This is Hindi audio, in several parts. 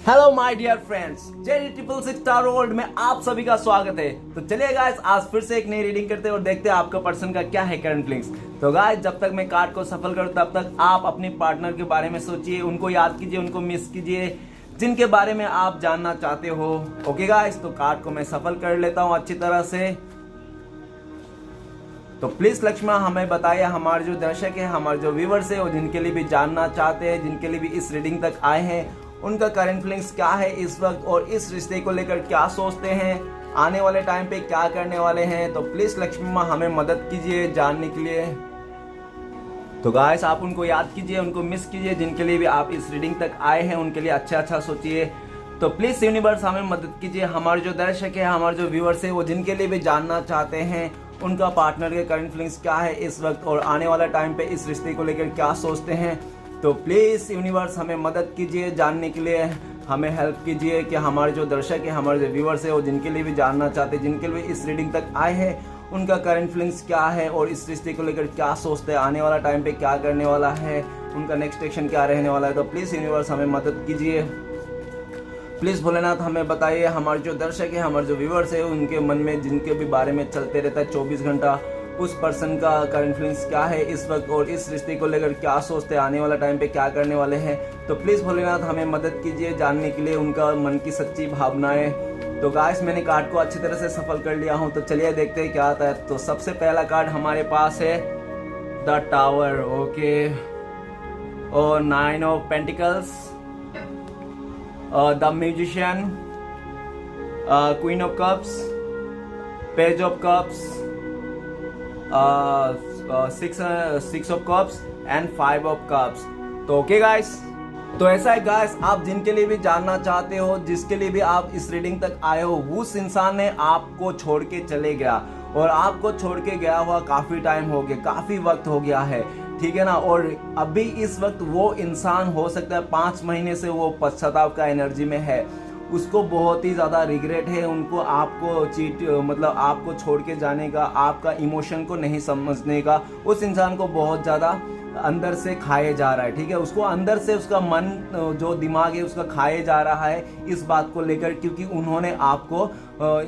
Hello my dear friends, JD triple six star world में आप सभी का स्वागत है। तो चलिए गाइस, आज फिर से एक नई रीडिंग करते हैं और देखते हैं आपका पर्सन का क्या है करंट फीलिंग्स। तो गाइस, जब तक मैं कार्ड को सफल करूं तब तक आप अपने पार्टनर के बारे में सोचिए, उनको याद कीजिए, उनको मिस कीजिए, जिनके बारे में आप जानना चाहते हो। ओके गाइस, तो कार्ड को मैं सफल कर लेता हूँ अच्छी तरह से। तो प्लीज लक्ष्मण हमें बताइए, हमारे जो दर्शक है, हमारे जो व्यूवर्स है, वो जिनके लिए भी जानना चाहते हैं, जिनके लिए भी इस रीडिंग तक आए हैं, उनका करंट फीलिंग्स क्या है इस वक्त और इस रिश्ते को लेकर क्या सोचते हैं, आने वाले टाइम पे क्या करने वाले हैं। तो प्लीज लक्ष्मण हमें मदद कीजिए जानने के लिए। तो गाइस, आप उनको याद कीजिए, उनको मिस कीजिए, जिनके लिए भी आप इस रीडिंग तक आए हैं, उनके लिए अच्छा सोचिए। तो प्लीज यूनिवर्स हमें मदद कीजिए, हमारे जो दर्शक है, हमारे जो व्यूअर्स है, वो जिनके लिए भी जानना चाहते हैं उनका पार्टनर के करंट फीलिंग्स क्या है इस वक्त और आने वाला टाइम पे इस रिश्ते को लेकर क्या सोचते हैं। तो प्लीज यूनिवर्स हमें मदद कीजिए जानने के लिए, हमें हेल्प कीजिए कि हमारे जो दर्शक है, हमारे जो व्यूअर्स है, वो जिनके लिए भी जानना चाहते हैं, जिनके लिए इस रीडिंग तक आए हैं, उनका करंट फीलिंग्स क्या है और इस रिश्ते को लेकर क्या सोचते हैं, आने वाला टाइम पे क्या करने वाला है, उनका नेक्स्ट एक्शन क्या रहने वाला है। तो प्लीज यूनिवर्स हमें मदद कीजिए। प्लीज भोलेनाथ हमें बताइए, हमारे जो दर्शक है, हमारे जो व्यूअर्स है, उनके मन में जिनके भी बारे में चलते रहता है 24 घंटा, उस पर्सन का करंट फीलिंग्स क्या है इस वक्त और इस रिश्ते को लेकर क्या सोचते हैं, आने वाला टाइम पे क्या करने वाले हैं। तो प्लीज भोलेनाथ हमें मदद कीजिए जानने के लिए उनका मन की सच्ची भावनाएं। तो गाइस, मैंने कार्ड को अच्छी तरह से सफल कर लिया हूं, तो चलिए देखते हैं क्या आता है। तो सबसे पहला कार्ड हमारे पास है द टावर, ओके, और 9 of pentacles, the musician, queen of cups, page of cups, six of cups and 5 of cups. तो ओके गाइस, तो ऐसा है गाइस, आप जिनके लिए भी जानना चाहते हो, जिसके लिए भी आप इस रीडिंग तक आए हो, उस इंसान ने आपको छोड़ के चले गया और आपको छोड़ के गया हुआ काफी टाइम हो गया, काफी वक्त हो गया है, ठीक है ना। और अभी इस वक्त वो इंसान हो सकता है 5 महीने से वो पश्चाताप का एनर्जी में है, उसको बहुत ही ज़्यादा रिग्रेट है, उनको आपको मतलब आपको छोड़ के जाने का, आपका इमोशन को नहीं समझने का, उस इंसान को बहुत ज़्यादा अंदर से खाए जा रहा है, ठीक है। उसको अंदर से उसका मन, जो दिमाग है उसका खाए जा रहा है इस बात को लेकर, क्योंकि उन्होंने आपको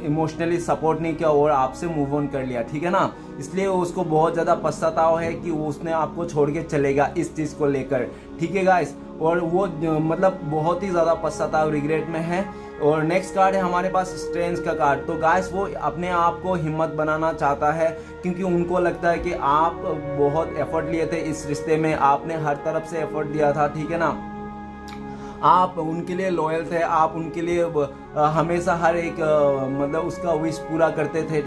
इमोशनली सपोर्ट नहीं किया और आपसे मूव ऑन कर लिया, ठीक है ना। इसलिए उसको बहुत ज़्यादा पछतावा है कि उसने आपको छोड़ के चलेगा इस चीज़ को लेकर, ठीक है गाइस। और वो मतलब बहुत ही ज़्यादा पश्चाताप, रिग्रेट में है। और नेक्स्ट कार्ड है हमारे पास स्ट्रेंज का कार्ड। तो गाइस, वो अपने आप को हिम्मत बनाना चाहता है, क्योंकि उनको लगता है कि आप बहुत एफर्ट लिए थे इस रिश्ते में, आपने हर तरफ से एफर्ट दिया था, ठीक है ना। आप उनके लिए लॉयल थे, आप उनके लिए हमेशा हर एक मतलब उसका विश पूरा करते थे,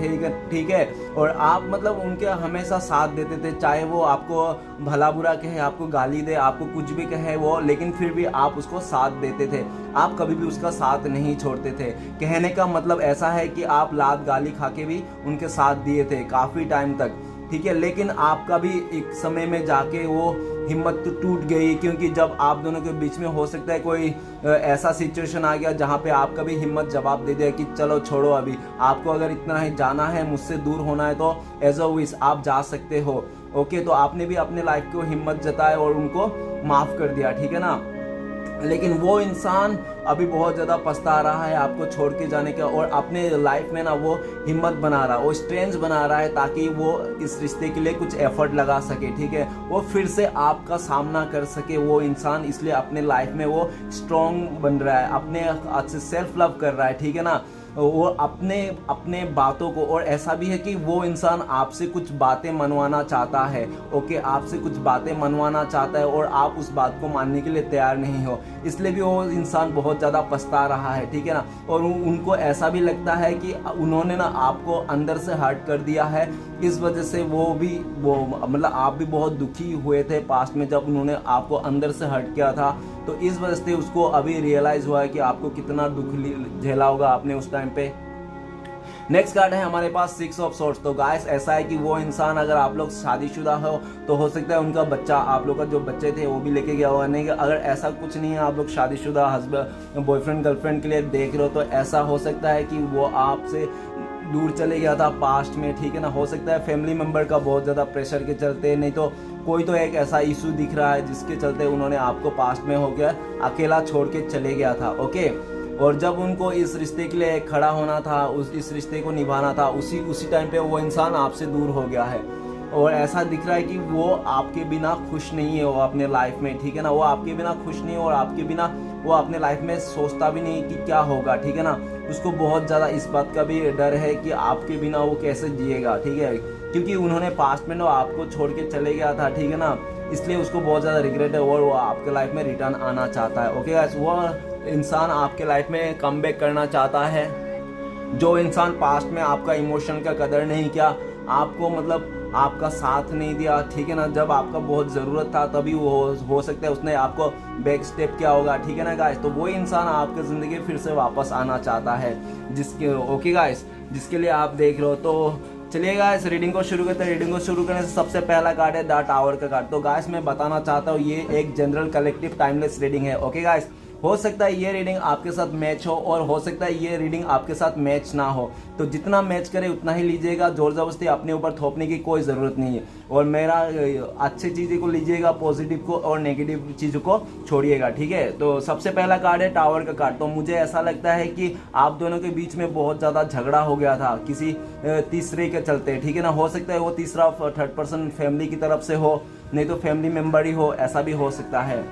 ठीक है। और आप मतलब उनके हमेशा साथ देते थे, चाहे वो आपको भला बुरा कहे, आपको गाली दे, आपको कुछ भी कहे वो, लेकिन फिर भी आप उसको साथ देते थे, आप कभी भी उसका साथ नहीं छोड़ते थे। कहने का मतलब ऐसा है कि आप लात गाली खा के भी उनके साथ दिए थे काफ़ी टाइम तक, ठीक है। लेकिन आपका भी एक समय में जाके वो हिम्मत तो टूट गई, क्योंकि जब आप दोनों के बीच में हो सकता है कोई ऐसा सिचुएशन आ गया जहाँ पे आपका भी हिम्मत जवाब दे दिया कि चलो छोड़ो, अभी आपको अगर इतना ही जाना है, मुझसे दूर होना है, तो एज अ विश आप जा सकते हो, ओके। तो आपने भी अपने लाइफ को हिम्मत जताया और उनको माफ़ कर दिया, ठीक है ना। लेकिन वो इंसान अभी बहुत ज़्यादा पछता रहा है आपको छोड़ के जाने का, और अपने लाइफ में ना वो हिम्मत बना रहा है, वो स्ट्रेंथ बना रहा है, ताकि वो इस रिश्ते के लिए कुछ एफर्ट लगा सके, ठीक है। वो फिर से आपका सामना कर सके वो इंसान, इसलिए अपने लाइफ में वो स्ट्रॉन्ग बन रहा है, अपने अच्छे सेल्फ लव कर रहा है, ठीक है ना। वो अपने बातों को, और ऐसा भी है कि वो इंसान आपसे कुछ बातें मनवाना चाहता है, ओके, आपसे कुछ बातें मनवाना चाहता है और आप उस बात को मानने के लिए तैयार नहीं हो, इसलिए भी वो इंसान बहुत ज़्यादा पछता रहा है, ठीक है ना। और उनको ऐसा भी लगता है कि उन्होंने ना आपको अंदर से हर्ट कर दिया है, इस वजह से वो मतलब आप भी बहुत दुखी हुए थे पास्ट में जब उन्होंने आपको अंदर से हर्ट किया था, तो इस वजह से उसको अभी रियलाइज हुआ है कि आपको कितना दुख झेला होगा आपने उस टाइम पे। नेक्स्ट कार्ड है हमारे पास 6 ऑफ सोर्ड्स। तो गाइस, ऐसा है कि वो इंसान, अगर आप लोग शादीशुदा हो सकता है उनका बच्चा, आप लोग का जो बच्चे थे वो भी लेके गया हुआ नहीं। अगर ऐसा कुछ नहीं है, आप लोग शादीशुदा हस्बैंड, बॉयफ्रेंड, गर्लफ्रेंड के लिए देख रहे हो, तो ऐसा हो सकता है कि वो आपसे दूर चले गया था पास्ट में, ठीक है ना। हो सकता है फैमिली मेम्बर का बहुत ज़्यादा प्रेशर के चलते, नहीं तो कोई तो एक ऐसा इशू दिख रहा है जिसके चलते उन्होंने आपको पास्ट में हो गया अकेला छोड़ के चले गया था, ओके। और जब उनको इस रिश्ते के लिए खड़ा होना था, इस रिश्ते को निभाना था, उसी टाइम पे वो इंसान आपसे दूर हो गया है। और ऐसा दिख रहा है कि वो आपके बिना खुश नहीं है, वो अपने लाइफ में, ठीक है ना। वो आपके बिना खुश नहीं है और आपके बिना वो अपने लाइफ में सोचता भी नहीं कि क्या होगा, ठीक है ना। उसको बहुत ज़्यादा इस बात का भी डर है कि आपके बिना वो कैसे जिएगा, ठीक है। क्योंकि उन्होंने पास्ट में ना आपको छोड़ के चले गया था, ठीक है ना, इसलिए उसको बहुत ज़्यादा रिग्रेट है और वो आपके लाइफ में रिटर्न आना चाहता है, ओके गाइस। वो इंसान आपके लाइफ में कम बैक करना चाहता है। जो इंसान पास्ट में आपका इमोशन का कदर नहीं किया, आपको मतलब आपका साथ नहीं दिया, ठीक है ना, जब आपका बहुत ज़रूरत था तभी वो हो सकता है उसने आपको बैक स्टेप किया होगा, ठीक है ना गाइस। तो वही इंसान आपकी ज़िंदगी फिर से वापस आना चाहता है, जिसके ओके गाइस, जिसके लिए आप देख रहे हो। तो चलिए गाइस रीडिंग को शुरू करते हैं। रीडिंग को शुरू करने से सबसे पहला कार्ड है द टावर का कार्ड। तो गाइस मैं बताना चाहता हूँ ये एक जनरल कलेक्टिव टाइमलेस रीडिंग है, ओके गाइस। हो सकता है ये रीडिंग आपके साथ मैच हो और हो सकता है ये रीडिंग आपके साथ मैच ना हो, तो जितना मैच करे उतना ही लीजिएगा। जोर जबरदस्ती अपने ऊपर थोपने की कोई ज़रूरत नहीं है। और मेरा अच्छी चीज़ों को लीजिएगा, पॉजिटिव को, और नेगेटिव चीज़ों को छोड़िएगा, ठीक है। तो सबसे पहला कार्ड है टावर का कार्ड। तो मुझे ऐसा लगता है कि आप दोनों के बीच में बहुत ज़्यादा झगड़ा हो गया था किसी तीसरे के चलते, ठीक है ना। हो सकता है वो तीसरा थर्ड पर्सन फैमिली की तरफ से हो, नहीं तो फैमिली मेम्बर ही हो, ऐसा भी हो सकता है।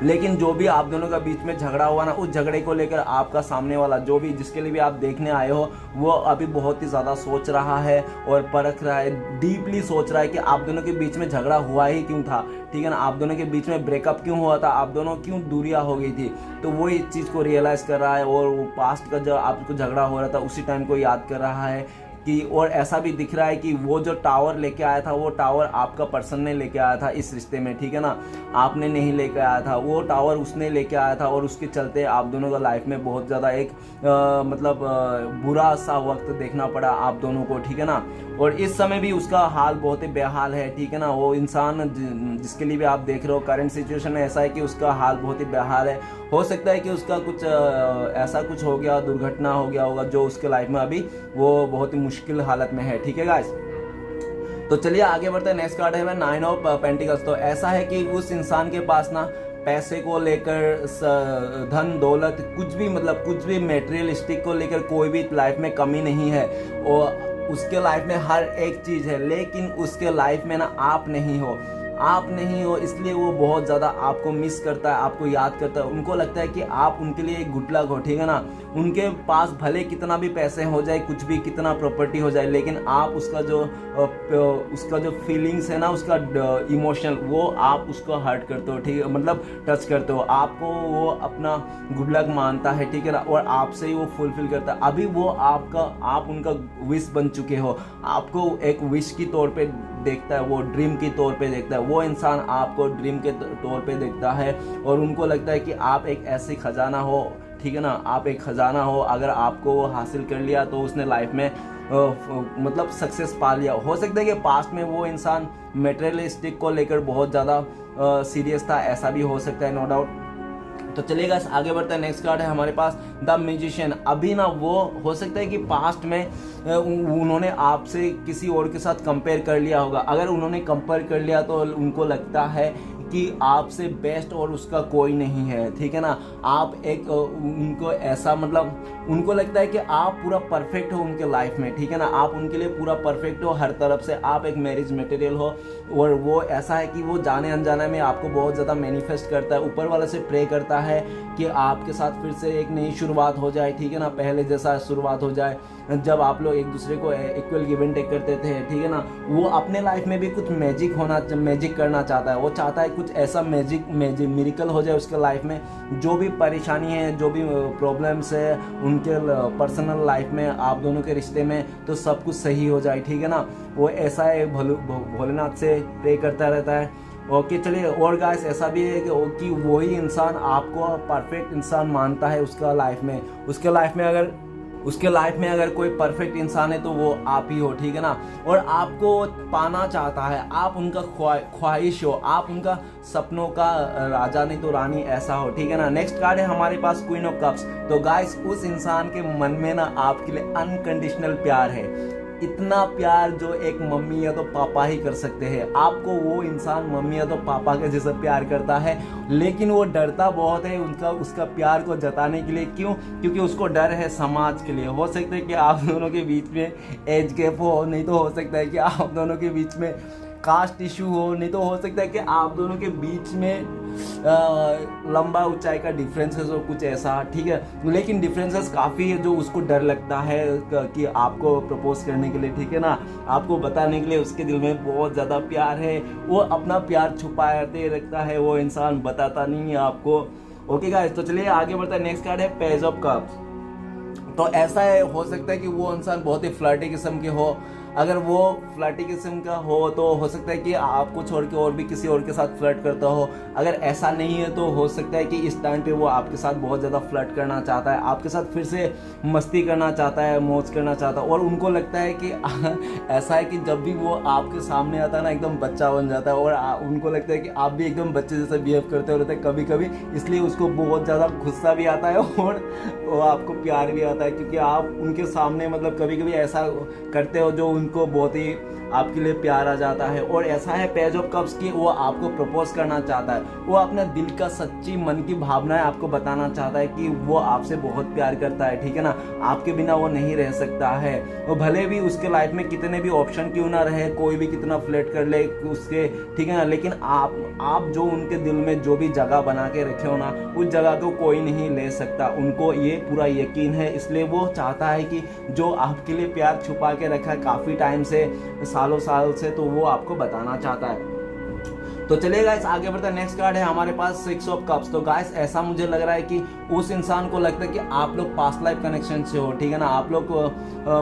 लेकिन जो भी आप दोनों का बीच में झगड़ा हुआ ना, उस झगड़े को लेकर आपका सामने वाला जो भी जिसके लिए भी आप देखने आए हो, वो अभी बहुत ही ज़्यादा सोच रहा है और परख रहा है, डीपली सोच रहा है कि आप दोनों के बीच में झगड़ा हुआ ही क्यों था, ठीक है ना। आप दोनों के बीच में ब्रेकअप क्यों हुआ था, आप दोनों क्यों दूरियां हो गई थी। तो वो इस चीज़ को रियलाइज़ कर रहा है और वो पास्ट का जो आपको झगड़ा हो रहा था उसी टाइम को याद कर रहा है कि। और ऐसा भी दिख रहा है कि वो जो टावर लेके आया था, वो टावर आपका पर्सन ने लेके आया था इस रिश्ते में, ठीक है ना। आपने नहीं लेके आया था, वो टावर उसने लेके आया था और उसके चलते आप दोनों का लाइफ में बहुत ज़्यादा एक बुरा सा वक्त देखना पड़ा आप दोनों को, ठीक है ना। और इस समय भी उसका हाल बहुत ही बेहाल है, ठीक है ना। वो इंसान जिसके लिए भी आप देख रहे हो करंट सिचुएशन में ऐसा है कि उसका हाल बहुत ही बेहाल है। हो सकता है कि उसका कुछ ऐसा कुछ हो गया, दुर्घटना हो गया होगा जो उसके लाइफ में अभी वो बहुत ही मुश्किल हालत में है, ठीक है गाइस। तो चलिए आगे बढ़ते हैं। नेक्स्ट कार्ड है 9 ऑफ पेंटिकल्स। तो ऐसा है कि उस इंसान के पास ना पैसे को लेकर, धन दौलत, कुछ भी मतलब कुछ भी मेटेरियलिस्टिक को लेकर कोई भी लाइफ में कमी नहीं है। और उसके लाइफ में हर एक चीज़ है, लेकिन उसके लाइफ में ना आप नहीं हो, इसलिए वो बहुत ज़्यादा आपको मिस करता है, आपको याद करता है। उनको लगता है कि आप उनके लिए एक गुड लक हो, ठीक है ना। उनके पास भले कितना भी पैसे हो जाए, कुछ भी कितना प्रॉपर्टी हो जाए, लेकिन आप उसका जो फीलिंग्स है ना, उसका इमोशनल, वो आप उसको हर्ट करते हो, ठीक है, मतलब टच करते हो। आपको वो अपना गुड लक मानता है, ठीक है ना, और आपसे ही वो फुलफिल करता है। अभी वो आप उनका विश बन चुके हो, आपको एक विश की तौर पे देखता है, वो ड्रीम के तौर पे देखता है। वो इंसान आपको ड्रीम के तौर पे देखता है और उनको लगता है कि आप एक ऐसे खजाना हो, ठीक है ना, आप एक खजाना हो। अगर आपको वो हासिल कर लिया तो उसने लाइफ में मतलब सक्सेस पा लिया। हो सकता है कि पास्ट में वो इंसान मेटेरियलिस्टिक को लेकर बहुत ज़्यादा सीरियस था, ऐसा भी हो सकता है, नो डाउट। तो चलिएगा आगे बढ़ते हैं। नेक्स्ट कार्ड है हमारे पास द म्यूजिशियन। अभी ना वो हो सकता है कि पास्ट में उन्होंने आपसे किसी और के साथ कंपेयर कर लिया होगा। अगर उन्होंने कंपेयर कर लिया तो उनको लगता है कि आपसे बेस्ट और उसका कोई नहीं है, ठीक है ना। आप एक उनको ऐसा मतलब उनको लगता है कि आप पूरा परफेक्ट हो उनके लाइफ में, ठीक है ना। आप उनके लिए पूरा परफेक्ट हो हर तरफ से, आप एक मैरिज मटेरियल हो। और वो ऐसा है कि वो जाने अनजाने में आपको बहुत ज़्यादा मैनिफेस्ट करता है, ऊपर वाले से प्रे करता है कि आपके साथ फिर से एक नई शुरुआत हो जाए, ठीक है ना, पहले जैसा शुरुआत हो जाए जब आप लोग एक दूसरे को इक्वल गिव एंड टेक करते थे, ठीक है ना। वो अपने लाइफ में भी कुछ मैजिक करना चाहता है। वो चाहता है कुछ ऐसा मैजिक मिरेकल हो जाए उसके लाइफ में, जो भी परेशानी है, जो भी प्रॉब्लम्स है उनके पर्सनल लाइफ में, आप दोनों के रिश्ते में, तो सब कुछ सही हो जाए, ठीक है ना। वो ऐसा है भोलेनाथ से प्रे करता रहता है। ओके चलिए, और गाइस ऐसा भी है कि वही इंसान आपको परफेक्ट इंसान मानता है उसके लाइफ में अगर उसके लाइफ में अगर कोई परफेक्ट इंसान है तो वो आप ही हो, ठीक है ना। और आपको पाना चाहता है, आप उनका ख्वाहिश हो, आप उनका सपनों का राजा नहीं तो रानी ऐसा हो, ठीक है ना। नेक्स्ट कार्ड है हमारे पास क्वीन ऑफ कप्स। तो गाइस उस इंसान के मन में ना आपके लिए अनकंडीशनल प्यार है, इतना प्यार जो एक मम्मी या तो पापा ही कर सकते हैं। आपको वो इंसान मम्मी या तो पापा के जैसा प्यार करता है, लेकिन वो डरता बहुत है उसका प्यार को जताने के लिए। क्यों? क्योंकि उसको डर है समाज के लिए। हो सकता है कि आप दोनों के बीच में एज गैप हो, नहीं तो हो सकता है कि आप दोनों के बीच में कास्ट इशू हो, नहीं तो हो सकता है कि आप दोनों के बीच में लंबा ऊंचाई का डिफरेंसेस हो, कुछ ऐसा, ठीक है। लेकिन डिफरेंसेस काफ़ी है जो उसको डर लगता है कि आपको प्रपोज करने के लिए, ठीक है ना, आपको बताने के लिए उसके दिल में बहुत ज़्यादा प्यार है। वो अपना प्यार छुपाते रखता है, वो इंसान बताता नहीं है आपको। ओके गाइस, तो चलिए आगे बढ़ता है। नेक्स्ट कार्ड है पेज ऑफ कप्स। तो ऐसा है, हो सकता है कि वो इंसान बहुत ही फ्लर्टी किस्म के हो। अगर वो फ्लर्टी किस्म का हो तो हो सकता है कि आपको छोड़ के और भी किसी और के साथ फ्लर्ट करता हो। अगर ऐसा नहीं है तो हो सकता है कि इस टाइम पे वो आपके साथ बहुत ज़्यादा फ्लर्ट करना चाहता है, आपके साथ फिर से मस्ती करना चाहता है, मौज करना चाहता है। और उनको लगता है कि ऐसा है कि जब भी वो आपके सामने आता है ना एकदम बच्चा बन जाता है, और उनको लगता है कि आप भी एकदम बच्चे जैसे बिहेव करते हो रहते हैं कभी कभी, इसलिए उसको बहुत ज़्यादा गुस्सा भी आता है और वो आपको प्यार भी आता है, क्योंकि आप उनके सामने मतलब कभी कभी ऐसा करते हो जो उनको बहुत ही आपके लिए प्यार आ जाता है। और ऐसा है पेज ऑफ कप्स की वो आपको प्रपोज करना चाहता है, वो अपने दिल का सच्ची मन की भावनाएं आपको बताना चाहता है कि वो आपसे बहुत प्यार करता है, ठीक है ना, आपके बिना वो नहीं रह सकता है। वो भले भी उसके लाइफ में कितने भी ऑप्शन क्यों ना रहे, कोई भी कितना फ्लर्ट कर ले उसके, ठीक है ना, लेकिन आप जो उनके दिल में जो भी जगह बना के रखे हो ना, उस जगह को कोई नहीं ले सकता, उनको ये पूरा यकीन है। इसलिए वो चाहता है कि जो आपके लिए प्यार छुपा के रखा है काफ़ी टाइम से, सालों साल से, तो वो आपको बताना चाहता है। तो चलिए गाइस आगे बढ़ते हैं। नेक्स्ट कार्ड है हमारे पास 6 ऑफ कप्स। तो गाइस ऐसा मुझे लग रहा है कि उस इंसान को लगता है कि आप लोग पास्ट लाइफ कनेक्शन से हो, ठीक है ना, आप लोग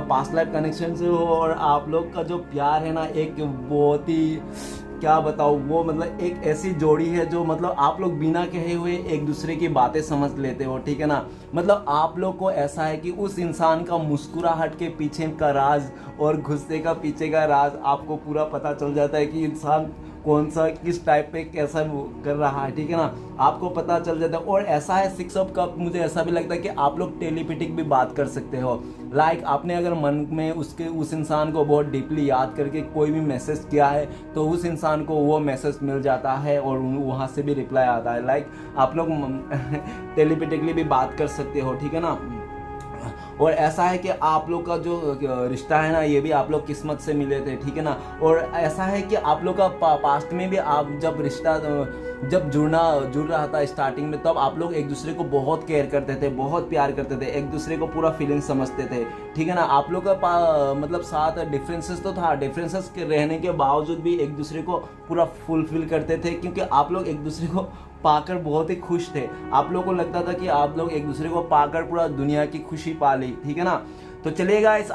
पास्ट लाइफ कनेक्शन से हो, और आप लोग का जो प्यार है ना एक बहुत ही, क्या बताऊँ, वो मतलब एक ऐसी जोड़ी है जो मतलब आप लोग बिना कहे हुए एक दूसरे की बातें समझ लेते हो, ठीक है ना। मतलब आप लोग को ऐसा है कि उस इंसान का मुस्कुराहट के पीछे का राज और गुस्से का पीछे का राज आपको पूरा पता चल जाता है कि इंसान कौन सा किस टाइप पे कैसा कर रहा है, ठीक है ना, आपको पता चल जाता है। और ऐसा है 6 ऑफ कप, मुझे ऐसा भी लगता है कि आप लोग टेलीपैथिक भी बात कर सकते हो। लाइक आपने अगर मन में उस इंसान को बहुत डीपली याद करके कोई भी मैसेज किया है तो उस इंसान को वो मैसेज मिल जाता है और वहाँ से भी रिप्लाई आता है। लाइक आप लोग टेलीपैथिकली भी बात कर सकते हो, ठीक है ना। और ऐसा है कि आप लोग का जो रिश्ता है ना ये भी आप लोग किस्मत से मिले थे, ठीक है ना। और ऐसा है कि आप लोग का पास्ट में भी आप जब रिश्ता जब जुड़ रहा था स्टार्टिंग में, तब आप लोग एक दूसरे को बहुत केयर करते थे, बहुत प्यार करते थे, एक दूसरे को पूरा फीलिंग समझते थे, ठीक है ना। आप लोग का मतलब साथ डिफरेंसेस तो था, डिफरेंसेस के रहने के बावजूद भी एक दूसरे को पूरा फुलफिल करते थे, क्योंकि आप लोग एक दूसरे को पाकर बहुत ही खुश थे। आप लोगों को लगता था कि आप लोग एक दूसरे को पाकर पूरा दुनिया की खुशी पा ली, ठीक है ना। तो चलिएगा इस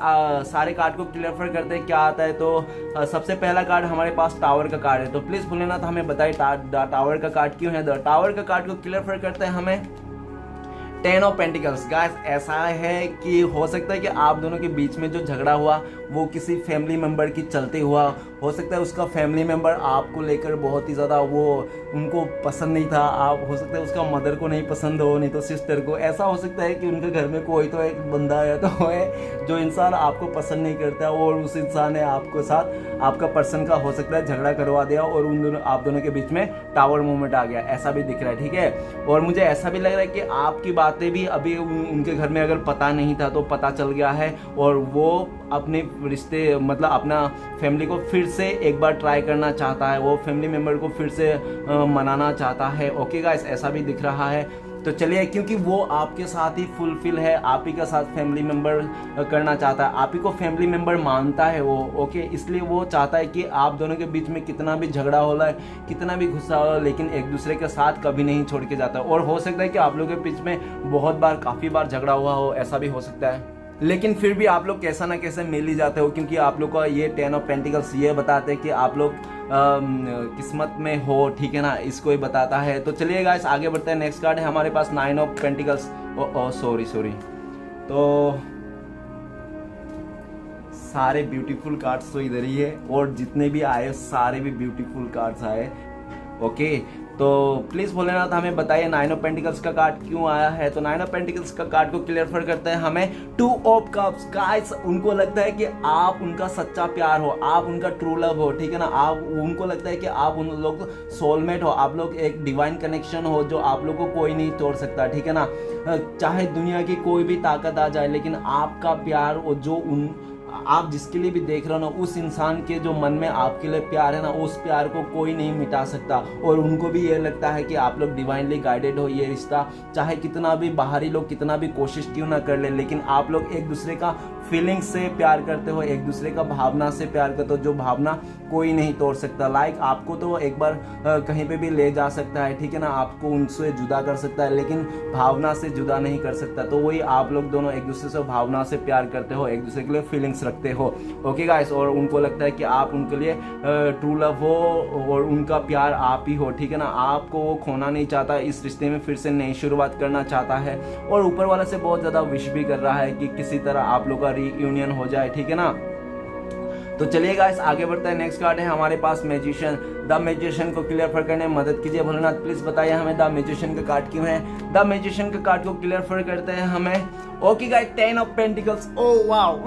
सारे कार्ड को क्लियर करते हैं क्या आता है। तो सबसे पहला कार्ड हमारे पास टावर का कार्ड है। तो प्लीज भूलना था हमें बताइए टावर का कार्ड क्यों है। टावर का कार्ड को क्लियर करते हैं हमें 10 ऑफ पेंटिकल्स। गाइस ऐसा है कि हो सकता है कि आप दोनों के बीच में जो झगड़ा हुआ वो किसी फैमिली मेंबर की चलते हुआ हो सकता है। उसका फैमिली मेंबर आपको लेकर बहुत ही ज़्यादा वो उनको पसंद नहीं था, आप हो सकता है उसका मदर को नहीं पसंद हो, नहीं तो सिस्टर को। ऐसा हो सकता है कि उनके घर में कोई तो एक बंदा या तो है जो इंसान आपको पसंद नहीं करता, और उस इंसान ने आपको साथ आपका पर्सन का हो सकता है झगड़ा करवा दिया और आप दोनों के बीच में टावर मूवमेंट आ गया, ऐसा भी दिख रहा है, ठीक है। और मुझे ऐसा भी लग रहा है कि आपकी बातें भी अभी उनके घर में अगर पता नहीं था तो पता चल गया है, और वो अपने रिश्ते मतलब अपना फैमिली को फिर से एक बार ट्राई करना चाहता है, वो फैमिली मेम्बर को फिर से मनाना चाहता है। ओके गाइस ऐसा भी दिख रहा है। तो चलिए, क्योंकि वो आपके साथ ही फुलफिल है, आप ही का साथ फैमिली मेंबर करना चाहता है, आप ही को फैमिली मेंबर मानता है वो, ओके, इसलिए वो चाहता है कि आप दोनों के बीच में कितना भी झगड़ा हो रहा है, कितना भी गुस्सा हो रहा है, लेकिन एक दूसरे के साथ कभी नहीं छोड़ के जाता। और हो सकता है कि आप लोगों के बीच में बहुत बार काफ़ी बार झगड़ा हुआ हो, ऐसा भी हो सकता है, लेकिन फिर भी आप लोग कैसा ना कैसे मिल ही जाते हो, क्योंकि आप लोग का ये 10 ऑफ पेंटिकल्स ये बताते हैं कि आप लोग किस्मत में हो, ठीक है ना, इसको ही बताता है। तो चलिए गाइस आगे बढ़ते हैं। नेक्स्ट कार्ड है हमारे पास 9 ऑफ पेंटिकल्स। सॉरी तो सारे ब्यूटीफुल कार्ड्स तो इधर ही है, और जितने भी आए सारे भी ब्यूटीफुल कार्ड्स आए। ओके, तो प्लीज भोलेनाथ हमें बताइए नाइन ऑफ पेंटिकल्स का कार्ड क्यों आया है। तो नाइन ऑफ पेंटिकल्स का कार्ड को क्लियर करते हैं हमें टू ऑफ कप्स। गाइस, उनको लगता है कि आप उनका सच्चा प्यार हो, आप उनका ट्रू लव हो, ठीक है ना। आप उनको लगता है कि आप उन लोग सोलमेट हो, आप लोग एक डिवाइन कनेक्शन हो जो आप लोग को कोई नहीं तोड़ सकता, ठीक है ना। चाहे दुनिया की कोई भी ताकत आ जाए, लेकिन आपका प्यार जो आप जिसके लिए भी देख रहे हो ना, उस इंसान के जो मन में आपके लिए प्यार है ना, उस प्यार को कोई नहीं मिटा सकता। और उनको भी ये लगता है कि आप लोग डिवाइनली गाइडेड हो। ये रिश्ता चाहे कितना भी बाहरी लोग कितना भी कोशिश क्यों ना कर ले, लेकिन आप लोग एक दूसरे का फीलिंग से प्यार करते हो, एक दूसरे का भावना से प्यार करते हो, जो भावना कोई नहीं तोड़ सकता। लाइक आपको तो एक बार कहीं पे भी ले जा सकता है, ठीक है ना, आपको उनसे जुदा कर सकता है, लेकिन भावना से जुदा नहीं कर सकता। तो वही आप लोग दोनों एक दूसरे से भावना से प्यार करते हो, एक दूसरे के लिए फीलिंग्स रखते हो। ओके गाइस, और उनको लगता है कि आप उनके लिए ट्रू लव हो और उनका प्यार आप ही हो, ठीक है ना। आपको वो खोना नहीं चाहता, इस रिश्ते में फिर से नई शुरुआत करना चाहता है, और ऊपर वाला से बहुत ज्यादा विश भी कर रहा है कि किसी तरह आप लोग का रीयूनियन हो जाए, ठीक है ना। तो चलिए गाइस आगे बढ़ते हैं। नेक्स्ट कार्ड है हमारे पास मैजिशियन। द मैजिशियन को क्लियर करने में मदद कीजिए भोलेनाथ, प्लीज बताइए हमें द मैजिशियन का कार्ड क्यों है। द मैजिशियन का कार्ड को क्लियर करते हैं हमें। Okay guys, 10 of pentacles. Oh wow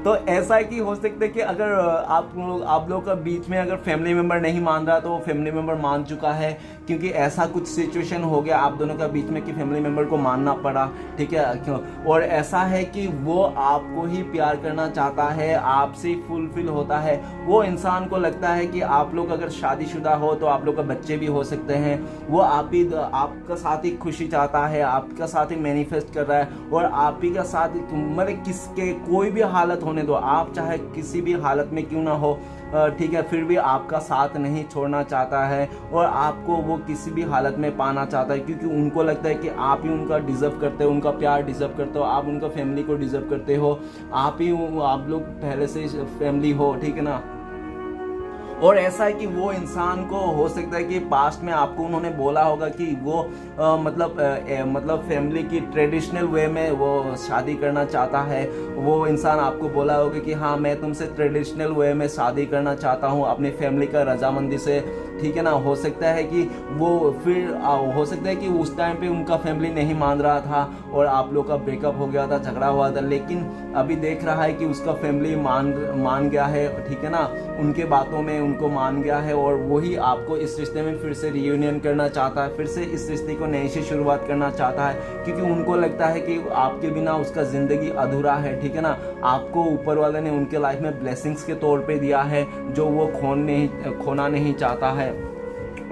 तो ऐसा है कि हो सकता है कि अगर आप लोग का बीच में अगर फैमिली मेंबर नहीं मान रहा, तो वो फैमिली मेंबर मान चुका है, क्योंकि ऐसा कुछ सिचुएशन हो गया आप दोनों का बीच में कि फैमिली मेंबर को मानना पड़ा, ठीक है। क्यों? और ऐसा है कि वो आपको ही प्यार करना चाहता है, आपसे फुलफिल होता है। वो इंसान को लगता है कि आप लोग अगर शादीशुदा हो तो आप लोग का बच्चे भी हो सकते हैं। वो आपका साथ ही खुशी चाहता है, आपका साथ ही मैनिफेस्ट कर रहा है, और आप ही का साथ मतलब किसके कोई भी हालत होने दो, आप चाहे किसी भी हालत में क्यों ना हो, ठीक है, फिर भी आपका साथ नहीं छोड़ना चाहता है, और आपको वो किसी भी हालत में पाना चाहता है, क्योंकि उनको लगता है कि आप ही उनका डिजर्व करते हो, उनका प्यार डिजर्व करते हो, आप उनका फैमिली को डिजर्व करते हो, आप लोग पहले से फैमिली हो, ठीक है ना। और ऐसा है कि वो इंसान को हो सकता है कि पास्ट में आपको उन्होंने बोला होगा कि वो मतलब फैमिली की ट्रेडिशनल वे में वो शादी करना चाहता है। वो इंसान आपको बोला होगा कि हाँ, मैं तुमसे ट्रेडिशनल वे में शादी करना चाहता हूँ, अपनी फैमिली का रजामंदी से, ठीक है ना। हो सकता है कि वो फिर हो सकता है कि उस टाइम पे उनका फैमिली नहीं मान रहा था और आप लोग का ब्रेकअप हो गया था, झगड़ा हुआ था, लेकिन अभी देख रहा है कि उसका फैमिली मान गया है, ठीक है ना, उनके बातों में उनको मान गया है, और वही आपको इस रिश्ते में फिर से रियूनियन करना चाहता है, फिर से इस रिश्ते को नई से शुरुआत करना चाहता है, क्योंकि उनको लगता है कि आपके बिना उसका जिंदगी अधूरा है, ठीक है ना। आपको ऊपर वाले ने उनके लाइफ में ब्लेसिंग्स के तौर पे दिया है, जो वो खोना नहीं चाहता है।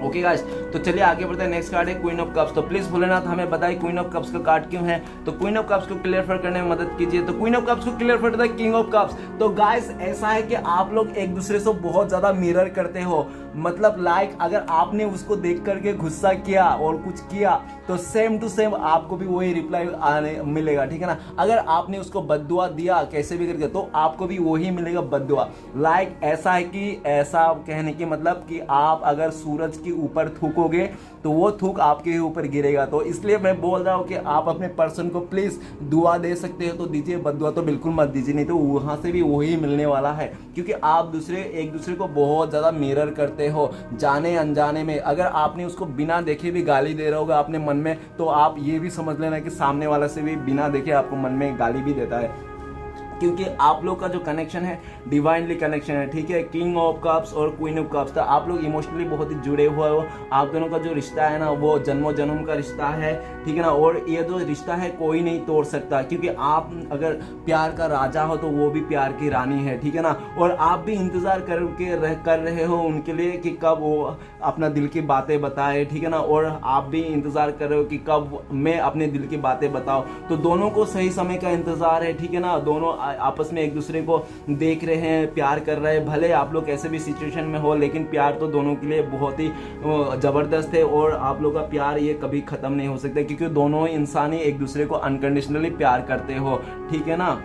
ओके गाइस, तो चलिए आगे बढ़ते हैं। नेक्स्ट कार्ड है क्वीन ऑफ कप्स। तो प्लीज भोलेनाथ हमें बताइए क्वीन ऑफ कप्स का कार्ड क्यों है। तो क्वीन ऑफ कप्स को क्लियर करने में मदद कीजिए। तो क्वीन ऑफ कप्स को क्लियर करता है किंग ऑफ कप्स। तो गाइस ऐसा है कि आप लोग एक दूसरे से बहुत ज्यादा मिरर करते हो, मतलब लाइक अगर आपने उसको देख करके गुस्सा किया और कुछ किया तो सेम टू सेम आपको भी वही रिप्लाई आने मिलेगा, ठीक है ना। अगर आपने उसको बद्दुआ दिया कैसे भी करके, तो आपको भी वही मिलेगा बद्दुआ। लाइक ऐसा है कि ऐसा कहने की मतलब कि आप अगर सूरज के ऊपर थूकोगे तो वो थूक आपके ही ऊपर गिरेगा। तो इसलिए मैं बोल रहा हूँ कि आप अपने पर्सन को प्लीज दुआ दे सकते हो तो दीजिए, बद्दुआ तो बिल्कुल मत दीजिए, नहीं तो वहां से भी वही मिलने वाला है, क्योंकि आप एक दूसरे को बहुत ज्यादा मिरर करते हो जाने अनजाने में। अगर आपने उसको बिना देखे भी गाली दे रहा होगा अपने मन में, तो आप ये भी समझ लेना कि सामने वाला से भी बिना देखे आपको मन में गाली भी देता है, क्योंकि आप लोग का जो कनेक्शन है डिवाइनली कनेक्शन है, ठीक है। किंग ऑफ कप्स और क्वीन ऑफ कप्स, तो आप लोग इमोशनली बहुत ही जुड़े हुए हो। आप दोनों का जो रिश्ता है ना वो जन्मों जन्म का रिश्ता है, ठीक है ना। और ये जो रिश्ता है कोई नहीं तोड़ सकता, क्योंकि आप अगर प्यार का राजा हो तो वो भी प्यार की रानी है, ठीक है ना। और आप भी इंतजार कर रहे हो उनके लिए कि कब वो अपना दिल की बातें बताए, ठीक है ना। और आप भी इंतजार कर रहे हो कि कब मैं अपने दिल की बातें बताऊं। तो दोनों को सही समय का इंतजार है, ठीक है ना। दोनों आपस में एक दूसरे को देख रहे हैं, प्यार कर रहे हैं, भले आप लोग कैसे भी सिचुएशन में हो, लेकिन प्यार तो दोनों के लिए बहुत ही जबरदस्त है। और आप लोग का प्यार ये कभी खत्म नहीं हो सकता, क्योंकि दोनों इंसान ही एक दूसरे को अनकंडीशनली प्यार करते हो, ठीक है ना।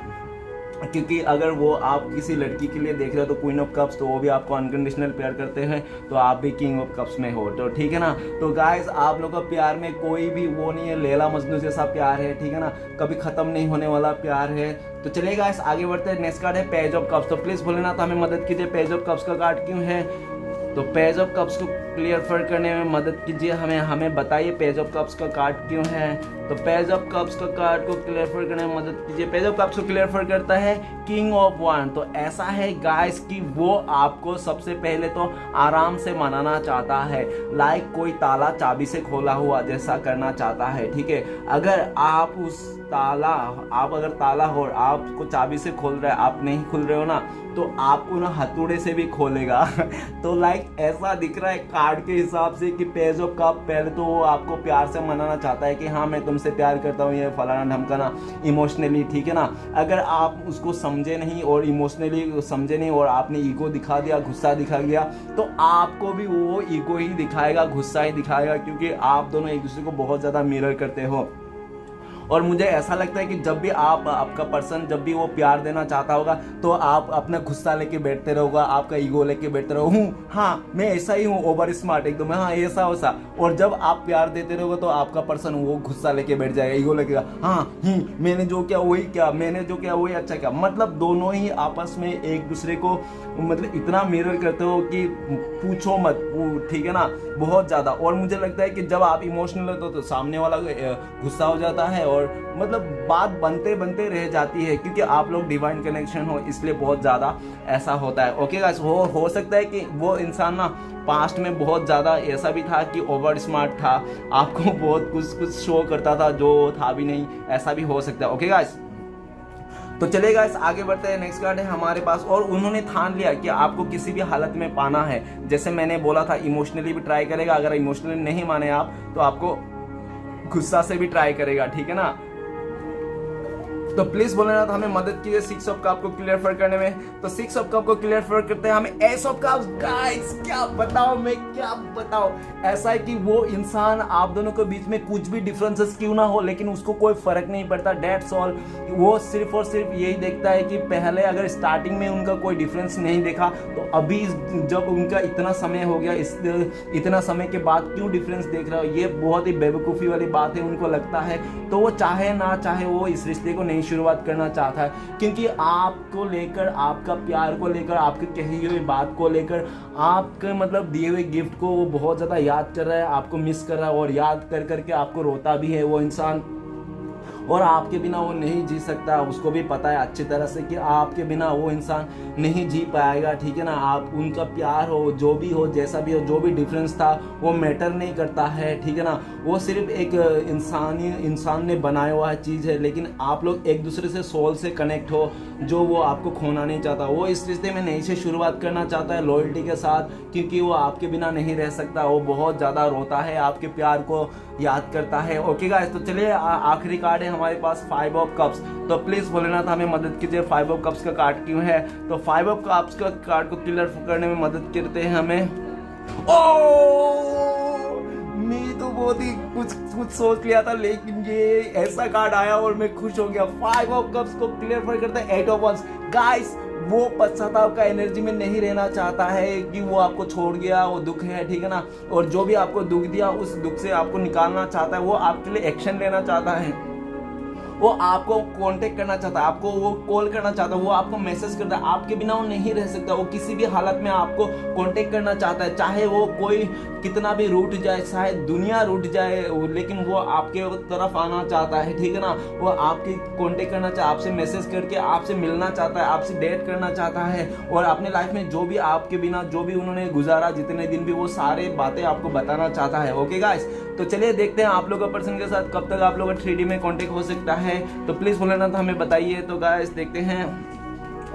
क्योंकि अगर वो आप किसी लड़की के लिए देख रहे हो तो क्वीन ऑफ कप्स, तो वो भी आपको अनकंडीशनल प्यार करते हैं, तो आप भी किंग ऑफ कप्स में हो, तो ठीक है ना। तो गाइस आप लोग का प्यार में कोई भी वो नहीं है, लैला मजनू जैसा प्यार है, ठीक है ना, कभी खत्म नहीं होने वाला प्यार है। तो चलिए गाइस आगे बढ़ते हैं। नेक्स्ट कार्ड है पेज ऑफ कप्स। तो प्लीज भोलेनाथ हमें मदद कीजिए, पेज ऑफ कप्स का कार्ड क्यों है? तो पेज ऑफ कप्स को क्लियर करने में मदद कीजिए, हमें बताइए पेज ऑफ कप्स का कार्ड क्यों है। तो पेज ऑफ कप्स का कार्ड को क्लियर करने में मदद कीजिए। पेज ऑफ कप्स को क्लियर करता है किंग ऑफ वन। तो ऐसा है गाइस कि वो आपको सबसे पहले तो आराम से मनाना चाहता है, लाइक कोई ताला चाबी से खोला हुआ जैसा करना चाहता है, ठीक है। अगर आप अगर ताला हो, आपको चाबी से खोल रहा है, आप नहीं खुल रहे हो ना, तो आपको ना हथौड़े से भी खोलेगा तो लाइक ऐसा दिख रहा है कार्ड के हिसाब से कि पेज ऑफ कप पहले तो वो आपको प्यार से मनाना चाहता है कि हाँ मैं तुमसे प्यार करता हूँ, ये फलाना ढमकाना इमोशनली, ठीक है ना। अगर आप उसको समझे नहीं और इमोशनली समझे नहीं और आपने ईगो दिखा दिया, गुस्सा दिखा दिया, तो आपको भी वो ईगो ही दिखाएगा, गुस्सा ही दिखाएगा, क्योंकि आप दोनों एक दूसरे को बहुत ज़्यादा मिरर करते हो। और मुझे ऐसा लगता है कि जब भी आपका पर्सन जब भी वो प्यार देना चाहता होगा तो आप अपना गुस्सा लेके बैठते रहोगा, आपका ईगो लेके बैठते रहो, हाँ मैं ऐसा ही हूँ, ओवर स्मार्ट एकदम, हाँ ऐसा वैसा। और जब आप प्यार देते रहोगे तो आपका पर्सन वो गुस्सा लेके बैठ जाएगा, ईगो लेके, हाँ मैंने जो किया वही क्या, मैंने जो किया वही अच्छा क्या। मतलब दोनों ही आपस में एक दूसरे को मतलब इतना मिरर करते हो कि पूछो मत, ठीक है ना, बहुत ज़्यादा। और मुझे लगता है कि जब आप इमोशनल होते हो तो सामने वाला गुस्सा हो जाता है और मतलब बात बनते बनते रह जाती है, क्योंकि आप लोग डिवाइन कनेक्शन हो, इसलिए बहुत ज़्यादा ऐसा होता है। ओके गाइस, हो सकता है कि वो इंसान ना पास्ट में बहुत ज़्यादा ऐसा भी था कि ओवर स्मार्ट था, आपको बहुत कुछ शो करता था जो था भी नहीं, ऐसा भी हो सकता है। ओके गाइस, तो चलिए गाइस आगे बढ़ते हैं। नेक्स्ट कार्ड है हमारे पास, और उन्होंने ठान लिया कि आपको किसी भी हालत में पाना है। जैसे मैंने बोला था इमोशनली भी ट्राई करेगा, अगर इमोशनली नहीं माने आप तो आपको गुस्सा से भी ट्राई करेगा, ठीक है ना। तो प्लीज भोलेनाथ हमें मदद कीजिए 6 ऑफ कप को क्लियर करने में। तो 6 ऑफ कप को क्लियर करते हैं हमें एस ऑफ कप्स। गाइस क्या बताओ, मैं क्या बताओ, ऐसा है कि वो इंसान आप दोनों के बीच में कुछ भी डिफरेंसेस क्यों ना हो, लेकिन उसको कोई फर्क नहीं पड़ता, डेट्स ऑल। वो सिर्फ और सिर्फ यही देखता है कि पहले अगर स्टार्टिंग में उनका कोई डिफरेंस नहीं देखा तो अभी जब उनका इतना समय हो गया, इतना समय के बाद क्यों डिफरेंस देख रहा हो, ये बहुत ही बेवकूफ़ी वाली बात है उनको लगता है। तो वो चाहे ना चाहे वो इस रिश्ते को नहीं शुरुआत करना चाहता है, क्योंकि आपको लेकर, आपका प्यार को लेकर, आपके कही हुई बात को लेकर, आपके मतलब दिए हुए गिफ्ट को वो बहुत ज़्यादा याद कर रहा है, आपको मिस कर रहा है, और याद कर करके आपको रोता भी है वो इंसान। और आपके बिना वो नहीं जी सकता, उसको भी पता है अच्छी तरह से कि आपके बिना वो इंसान नहीं जी पाएगा, ठीक है ना। आप उनका प्यार हो, जो भी हो, जैसा भी हो, जो भी डिफरेंस था वो मैटर नहीं करता है, ठीक है ना। वो सिर्फ एक इंसान ने बनाया हुआ चीज़ है, लेकिन आप लोग एक दूसरे से सोल से कनेक्ट हो, जो वो आपको खोना नहीं चाहता। वो इस रिश्ते में नई से शुरुआत करना चाहता है लॉयल्टी के साथ, क्योंकि वो आपके बिना नहीं रह सकता, वो बहुत ज़्यादा रोता है, आपके प्यार को याद करता है। ओके गाइस, तो चलिए आखिरी कार्ड है हमारे पास 5 ऑफ कप्स। तो प्लीज भोलेनाथ हमें मदद कीजिए, 5 ऑफ कप्स का कार्ड क्यों है। तो 5 ऑफ कप्स का कार्ड को क्लियर करने में मदद करते हैं हमें। मैं तो बहुत ही कुछ सोच लिया था, लेकिन ये ऐसा कार्ड आया और मैं खुश हो गया। 5 ऑफ कप्स को क्लियर करते हैं 8 ऑफ वंस। गाइस वो पश्चाताप का एनर्जी में नहीं रहना चाहता है कि वो आपको छोड़ गया, वो दुख है, ठीक है ना। और जो भी आपको दुख दिया उस दुख से आपको निकालना चाहता है, वो आपके लिए एक्शन लेना चाहता है, वो आपको कांटेक्ट करना चाहता है, आपको वो कॉल करना चाहता है, वो आपको मैसेज करता है, आपके बिना वो नहीं रह सकता। वो किसी भी हालत में आपको कांटेक्ट करना चाहता है, चाहे वो कोई कितना भी रूठ जाए, चाहे दुनिया रूठ जाए, लेकिन वो आपके तरफ आना चाहता है, ठीक है ना। वो आपकी कांटेक्ट करना चाहता है, आपसे मैसेज करके आपसे मिलना चाहता है, आपसे डेट करना चाहता है, और अपने लाइफ में जो भी आपके बिना जो भी उन्होंने गुजारा जितने दिन भी, वो सारे बातें आपको बताना चाहता है। ओके गाइस, तो चलिए देखते हैं आप लोग का पर्सन के साथ कब तक आप लोग का 3D में कांटेक्ट हो सकता है। तो प्लीज भोलेनाथ हमें बताइए। तो गाइस देखते हैं।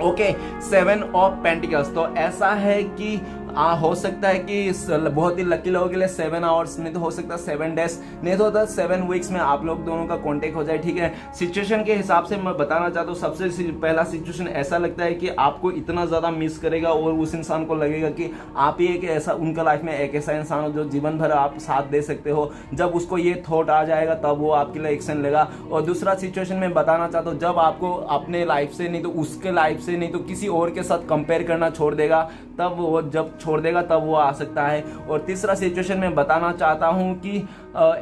Okay, 7 of pentacles. तो ऐसा है कि हो सकता है कि बहुत ही लकी लोगों के लिए 7 आवर्स, नहीं तो हो सकता है 7 डेज, नहीं तो होता 7 वीक्स में आप लोग दोनों का कॉन्टेक्ट हो जाए, ठीक है। सिचुएशन के हिसाब से मैं बताना चाहता हूँ, सबसे पहला सिचुएशन ऐसा लगता है कि आपको इतना ज़्यादा मिस करेगा और उस इंसान को लगेगा कि आप ही एक ऐसा उनका लाइफ में एक ऐसा इंसान हो जो जीवन भर आप साथ दे सकते हो। जब उसको ये थॉट आ जाएगा तब वो आपके लिए एक्शन लेगा। और दूसरा सिचुएशन में बताना चाहता हूँ, जब आपको अपने लाइफ से नहीं तो उसके लाइफ से नहीं तो किसी और के साथ कंपेयर करना छोड़ देगा, तब वो जब छोड़ देगा तब वो आ सकता है। और तीसरा सिचुएशन में बताना चाहता हूँ कि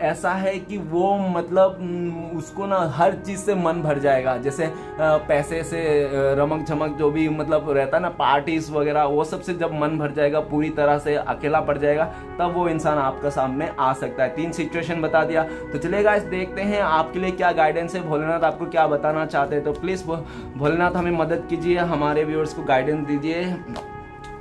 ऐसा है कि वो मतलब उसको ना हर चीज़ से मन भर जाएगा, जैसे पैसे से, रमक झमक जो भी मतलब रहता है ना, पार्टीज वगैरह, वो सब से जब मन भर जाएगा, पूरी तरह से अकेला पड़ जाएगा, तब वो इंसान आपका सामने आ सकता है। 3 सिचुएशन बता दिया। तो चलिए गाइस देखते हैं आपके लिए क्या गाइडेंस है, भोलेनाथ आपको क्या बताना चाहते हैं। तो प्लीज़ भोलेनाथ हमें मदद कीजिए, हमारे व्यूअर्स को गाइडेंस दीजिए।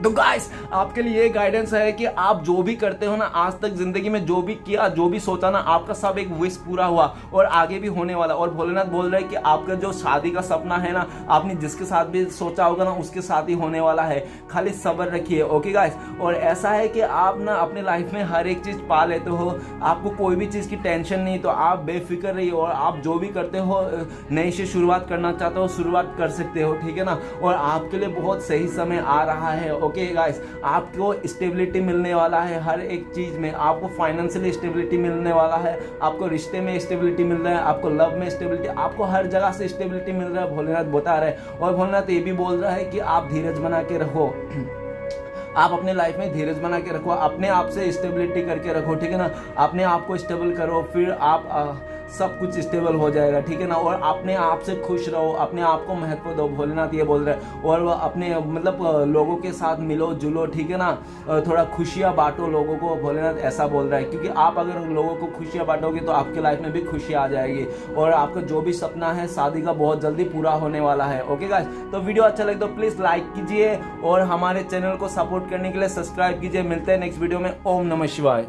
तो गाइस आपके लिए ये गाइडेंस है कि आप जो भी करते हो ना, आज तक जिंदगी में जो भी किया, जो भी सोचा ना, आपका सब एक विश पूरा हुआ और आगे भी होने वाला। और भोलेनाथ बोल रहे हैं कि आपका जो शादी का सपना है ना, आपने जिसके साथ भी सोचा होगा ना, उसके साथ ही होने वाला है। खाली सब्र रखिए, ओके गाइस। और ऐसा है कि आप ना अपने लाइफ में हर एक चीज़ पा लेते हो, आपको कोई भी चीज़ की टेंशन नहीं, तो आप बेफिक्र रहिए और आप जो भी करते हो, नई से शुरुआत करना चाहते हो, शुरुआत कर सकते हो, ठीक है ना। और आपके लिए बहुत सही समय आ रहा है, ओके गाइस। आपको स्टेबिलिटी मिलने वाला है हर एक चीज में, आपको फाइनेंशियली स्टेबिलिटी मिलने वाला है, आपको रिश्ते में स्टेबिलिटी मिल रहा है, आपको लव में स्टेबिलिटी, आपको हर जगह से स्टेबिलिटी मिल रहा है, भोलेनाथ बता रहे हैं। और भोलेनाथ ये भी बोल रहा है कि आप धीरज बना के रखो, आप अपने लाइफ में धीरज बना के रखो, अपने आप से स्टेबिलिटी करके रखो, ठीक है ना। अपने आप को स्टेबल करो, फिर आप सब कुछ स्टेबल हो जाएगा, ठीक है ना। और अपने आप से खुश रहो, अपने आप को महत्व दो, भोलेनाथ ये बोल रहे हैं। और अपने मतलब लोगों के साथ मिलो जुलो, ठीक है ना, थोड़ा खुशियाँ बांटो लोगों को, भोलेनाथ ऐसा बोल रहा है। क्योंकि आप अगर लोगों को खुशियाँ बांटोगे तो आपके लाइफ में भी खुशियाँ आ जाएगी और आपका जो भी सपना है शादी का बहुत जल्दी पूरा होने वाला है, ओके गाइस। तो वीडियो अच्छा लगे तो प्लीज़ लाइक कीजिए और हमारे चैनल को सपोर्ट करने के लिए सब्सक्राइब कीजिए। मिलते हैं नेक्स्ट वीडियो में। ओम नमः शिवाय।